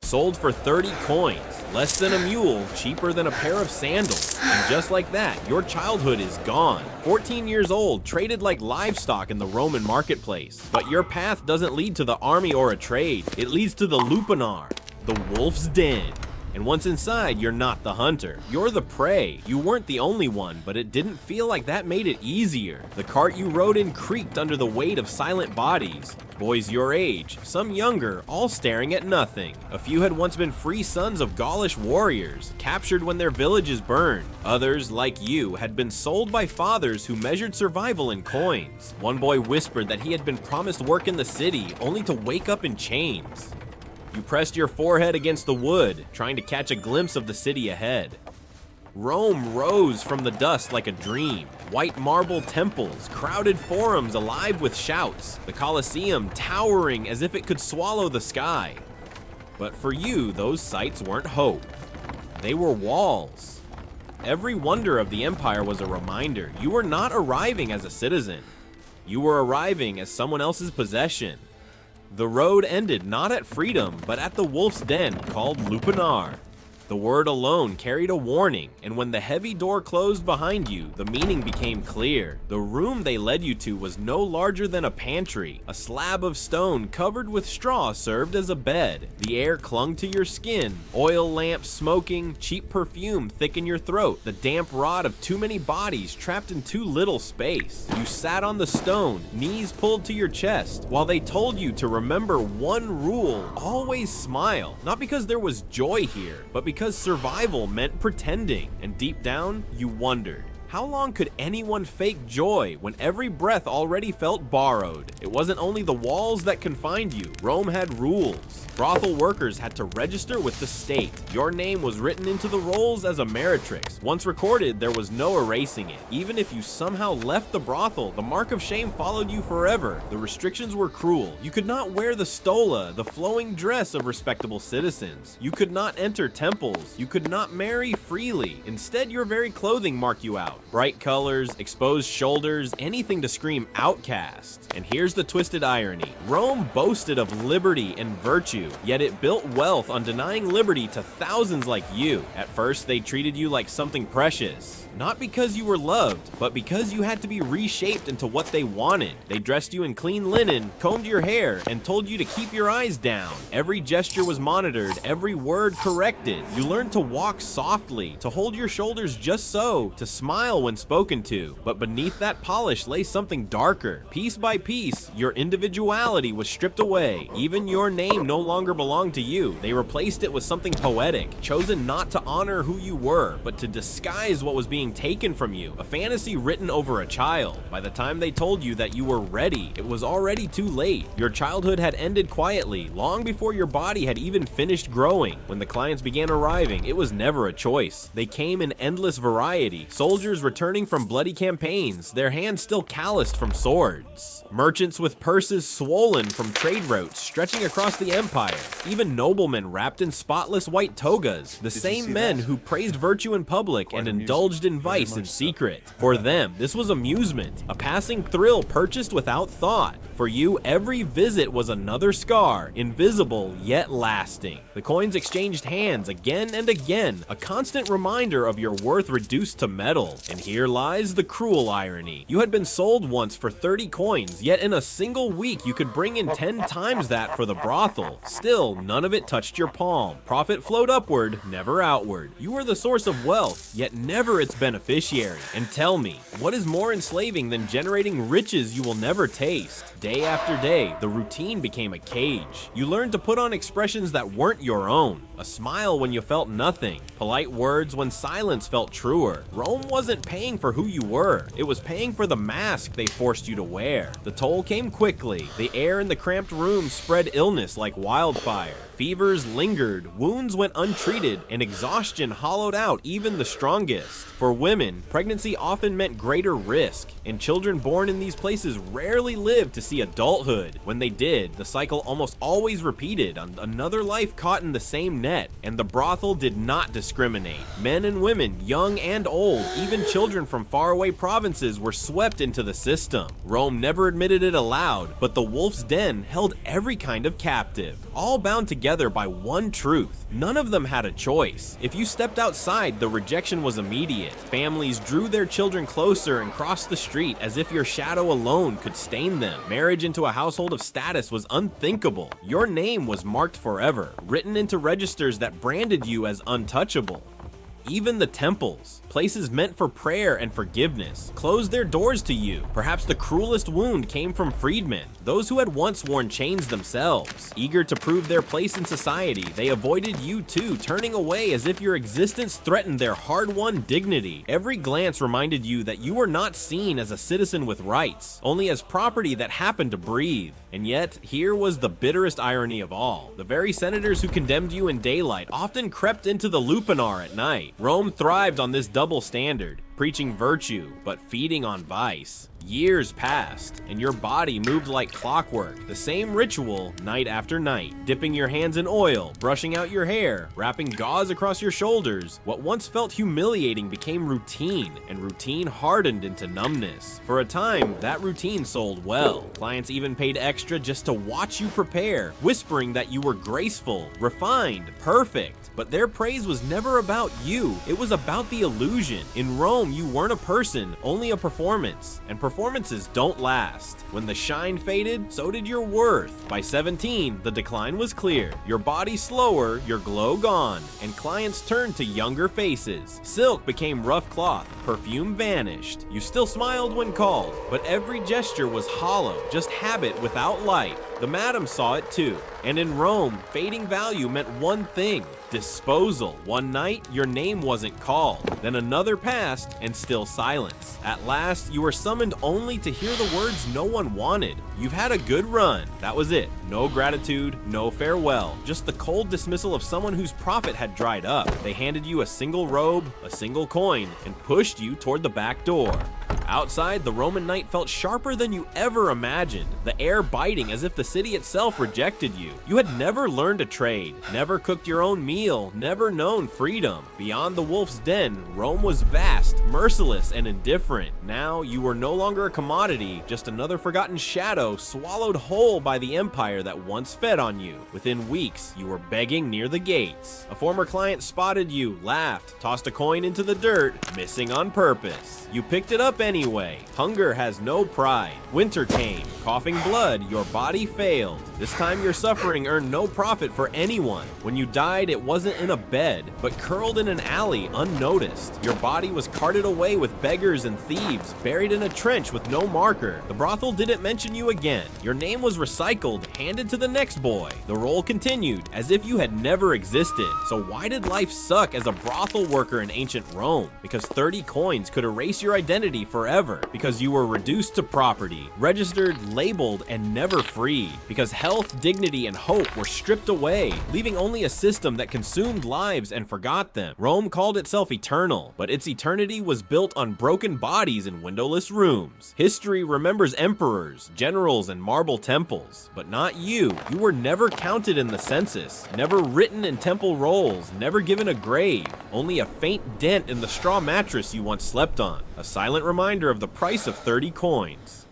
sold for 30 coins, less than a mule, cheaper than a pair of sandals. And just like that, your childhood is gone. 14 years old, traded like livestock in the Roman marketplace. But your path doesn't lead to the army or a trade. It leads to the lupanar, the wolf's den. And once inside, you're not the hunter, you're the prey. You weren't the only one, but it didn't feel like that made it easier. The cart you rode in creaked under the weight of silent bodies. Boys your age, some younger, all staring at nothing. A few had once been free sons of Gaulish warriors, captured when their villages burned. Others, like you, had been sold by fathers who measured survival in coins. One boy whispered that he had been promised work in the city, only to wake up in chains. You pressed your forehead against the wood, trying to catch a glimpse of the city ahead. Rome rose from the dust like a dream. White marble temples, crowded forums alive with shouts, the Colosseum towering as if it could swallow the sky. But for you, those sights weren't hope. They were walls. Every wonder of the empire was a reminder you were not arriving as a citizen. You were arriving as someone else's possession. The road ended not at freedom, but at the wolf's den called lupanar. The word alone carried a warning, and when the heavy door closed behind you, the meaning became clear. The room they led you to was no larger than a pantry. A slab of stone covered with straw served as a bed. The air clung to your skin. Oil lamps smoking, cheap perfume thick in your throat. The damp rot of too many bodies trapped in too little space. You sat on the stone, knees pulled to your chest, while they told you to remember one rule: always smile. Not because there was joy here, but because survival meant pretending. And deep down, you wondered, how long could anyone fake joy when every breath already felt borrowed? It wasn't only the walls that confined you. Rome had rules. Brothel workers had to register with the state. Your name was written into the rolls as a meretrix. Once recorded, there was no erasing it. Even if you somehow left the brothel, the mark of shame followed you forever. The restrictions were cruel. You could not wear the stola, the flowing dress of respectable citizens. You could not enter temples. You could not marry freely. Instead, your very clothing marked you out. Bright colors, exposed shoulders, anything to scream outcast. And here's the twisted irony. Rome boasted of liberty and virtue, yet it built wealth on denying liberty to thousands like you. At first, they treated you like something precious. Not because you were loved, but because you had to be reshaped into what they wanted. They dressed you in clean linen, combed your hair, and told you to keep your eyes down. Every gesture was monitored, every word corrected. You learned to walk softly, to hold your shoulders just so, to smile when spoken to. But beneath that polish lay something darker. Piece by piece, your individuality was stripped away. Even your name no longer belonged to you. They replaced it with something poetic, chosen not to honor who you were, but to disguise what was being taken from you. A fantasy written over a child. By the time they told you that you were ready, it was already too late. Your childhood had ended quietly, long before your body had even finished growing. When the clients began arriving, it was never a choice. They came in endless variety. Soldiers returning from bloody campaigns, their hands still calloused from swords. Merchants with purses swollen from trade routes stretching across the empire. Even noblemen wrapped in spotless white togas. The same men who praised virtue in public and indulged in vice in secret. For them, this was amusement, a passing thrill purchased without thought. For you, every visit was another scar, invisible yet lasting. The coins exchanged hands again and again, a constant reminder of your worth reduced to metal. And here lies the cruel irony. You had been sold once for 30 coins, yet in a single week you could bring in 10 times that for the brothel. Still, none of it touched your palm. Profit flowed upward, never outward. You were the source of wealth, yet never its beneficiary. And tell me, what is more enslaving than generating riches you will never taste? Day after day, the routine became a cage. You learned to put on expressions that weren't your own. A smile when you felt nothing. Polite words when silence felt truer. Rome wasn't paying for who you were. It was paying for the mask they forced you to wear. The toll came quickly. The air in the cramped room spread illness like wildfire. Fevers lingered, wounds went untreated, and exhaustion hollowed out even the strongest. For women, pregnancy often meant greater risk, and children born in these places rarely lived to see adulthood. When they did, the cycle almost always repeated, on another life caught in the same net, and the brothel did not discriminate. Men and women, young and old, even children from faraway provinces were swept into the system. Rome never admitted it aloud, but the wolf's den held every kind of captive, all bound together together by one truth: none of them had a choice. If you stepped outside, the rejection was immediate. Families drew their children closer and crossed the street as if your shadow alone could stain them. Marriage into a household of status was unthinkable. Your name was marked forever, written into registers that branded you as untouchable. Even the temples, places meant for prayer and forgiveness, closed their doors to you. Perhaps the cruelest wound came from freedmen, those who had once worn chains themselves. Eager to prove their place in society, they avoided you too, turning away as if your existence threatened their hard-won dignity. Every glance reminded you that you were not seen as a citizen with rights, only as property that happened to breathe. And yet, here was the bitterest irony of all. The very senators who condemned you in daylight often crept into the lupanar at night. Rome thrived on this double standard, preaching virtue, but feeding on vice. Years passed, and your body moved like clockwork, the same ritual night after night, dipping your hands in oil, brushing out your hair, wrapping gauze across your shoulders. What once felt humiliating became routine, and routine hardened into numbness. For a time, that routine sold well. Clients even paid extra just to watch you prepare, whispering that you were graceful, refined, perfect. But their praise was never about you, it was about the illusion. In Rome, you weren't a person, only a performance, and performances don't last. When the shine faded, so did your worth. By 17, the decline was clear. Your body slower, your glow gone, and clients turned to younger faces. Silk became rough cloth, perfume vanished. You still smiled when called, but every gesture was hollow, just habit without life. The madam saw it too. And in Rome, fading value meant one thing: disposal. One night, your name wasn't called. Then another passed, and still silence. At last, you were summoned only to hear the words no one wanted. You've had a good run. That was it. No gratitude, no farewell. Just the cold dismissal of someone whose profit had dried up. They handed you a single robe, a single coin, and pushed you toward the back door. Outside, the Roman night felt sharper than you ever imagined, the air biting as if the city itself rejected you. You had never learned a trade, never cooked your own meal, never known freedom. Beyond the wolf's den, Rome was vast, merciless, and indifferent. Now, you were no longer a commodity, just another forgotten shadow swallowed whole by the empire that once fed on you. Within weeks, you were begging near the gates. A former client spotted you, laughed, tossed a coin into the dirt, missing on purpose. You picked it up anyway. Hunger has no pride. Winter came, coughing blood, your body failed. This time your suffering earned no profit for anyone. When you died, it wasn't in a bed, but curled in an alley unnoticed. Your body was carted away with beggars and thieves, buried in a trench with no marker. The brothel didn't mention you again. Your name was recycled, handed to the next boy. The role continued, as if you had never existed. So why did life suck as a brothel worker in ancient Rome? Because 30 coins could erase your identity forever. Because you were reduced to property, registered, labeled, and never freed. Because health, dignity, and hope were stripped away, leaving only a system that consumed lives and forgot them. Rome called itself eternal, but its eternity was built on broken bodies in windowless rooms. History remembers emperors, generals, and marble temples, but not you. You were never counted in the census, never written in temple rolls, never given a grave, only a faint dent in the straw mattress you once slept on, a silent reminder of the price of 30 coins.